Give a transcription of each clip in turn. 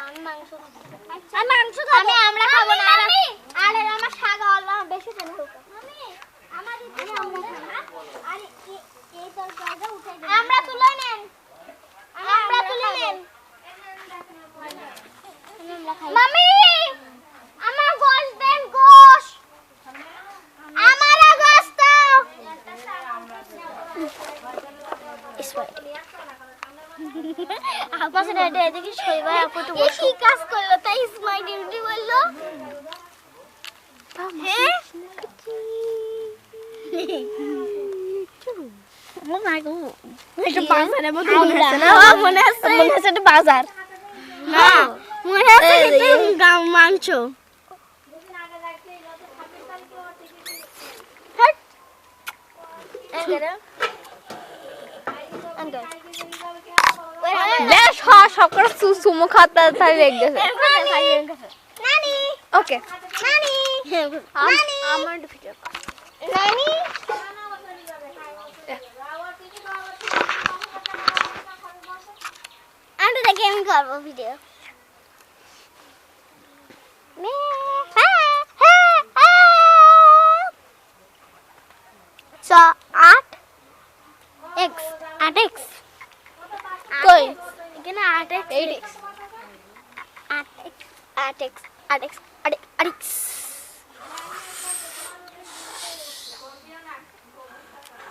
আমি মাংস খাবো আমরা খাবো না আরে আমার শাক আল্লাহ বেশি দেন হোক মামি আমার দিদি আরে এই তরকারিটা উঠাই দেন আমরা তুলে নেন মামি আমার গোশ দেন গোশ আমার গোশ দাও আপনার সাথে এদিকে শৈবাই আপু তো কি কাজ করলো তাই স্মাই ডিউটি বললো হ্যাঁ ও মাই গড এটা বাজারের মতো মনে আছে এটা বাজার না মনে আছে এটা গাম মাংস হট আঙ্কেল বেশ সকাল সুমো খাতা তাই লেগে গেছে নানি ওকে নানি নানি আমার ভিডিও নানি আমি দেখে আমি করবো ভিডিও so 8x কই এখানে 8x 8x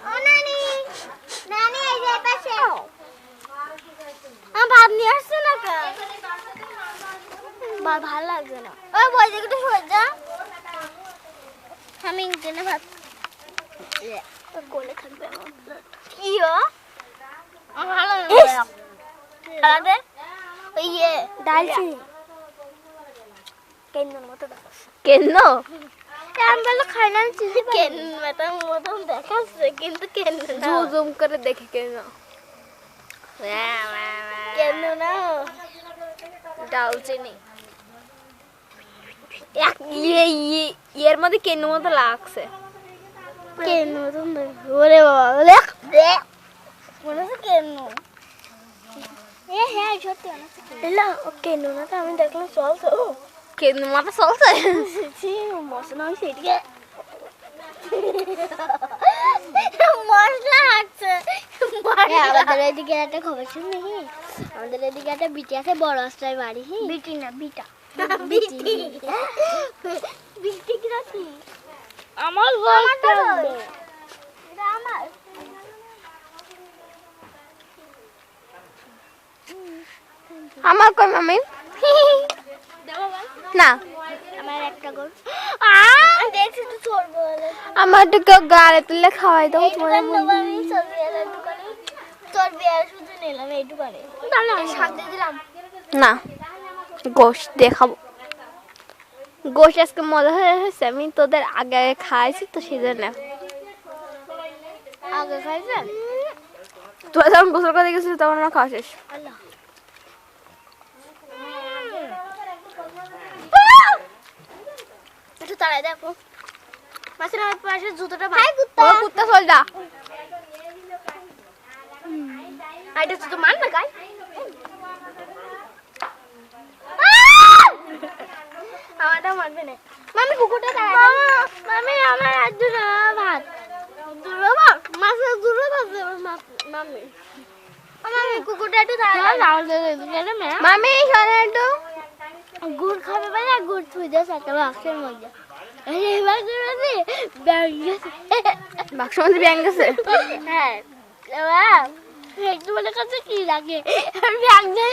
ও নানি এই যে পাশে ভাত নিয়ে আসছে না ভালো লাগছে না ওই বই একটু সজ্জা আমি কিনে ভাত গোলে থাকবে ইয়ো ভালো লাগে ইয়ে ডালচিনি কেন্দ্রের মতো দেখাচ্ছে কেন আমি বলে খাই না চিনি কেন্দ্রের মতন দেখাচ্ছে কিন্তু কেন্দ্র জুম করে দেখে কেন কেন্দ্র না ডালচিনি এর মধ্যে কেন মতো লাগছে কেন্দ্র মতন ওরে বাবা দেখ মনে হচ্ছে কেন্দ্র হ্যাঁ সত্যি না কেন্দ্র না তো আমি দেখলাম চলছে কেন মাথা চলছে মশলা আমি সেদিকে মশলা হাঁটছে আমাদের এদিকে একটা খবর শুনি আমাদের এদিকে একটা বিটি আছে বড় রাস্তায় বাড়ি বিটি না বিটা বিটি বিটি কি রাখি আমার এটা আমার আমার কই মামি না আমার একটা গোল দেখছি তো চড়বো আমার তো কেউ গাড়ি তুলে খাওয়াই দাও চর্বি আর শুধু নিলাম এইটু পারে না শাক দিয়ে দিলাম না গোশ দেখাবো গোশ আজকে মজা হয়েছে আমি তোদের আগে খাইছি তো সেজন্য আগে খাইছেন তুই যখন গোসল করে গেছিস তখন আমার খাওয়া শেষ আল্লাহ একটু তাড়াই দেখো মাছের আমার পাশে জুতোটা ভাই ও কুত্তা চল যা এটা জুতো মান না গাই আমারটা মারবে না মামি কুকুরটা তাড়াই মামি আমার আর দুটো ভাত দুটো ভাত মাছের দুটো ভাত মামি মামি কুকুরটা একটু তাড়াই মামি শোনো একটু গুড় খাবে বলে গুড় থুই দিয়েছ একটা বাক্সের মধ্যে বাক্সের মধ্যে ব্যাং গেছে হ্যাঁ একটু বলে কাছে কি লাগে ব্যাং দিয়ে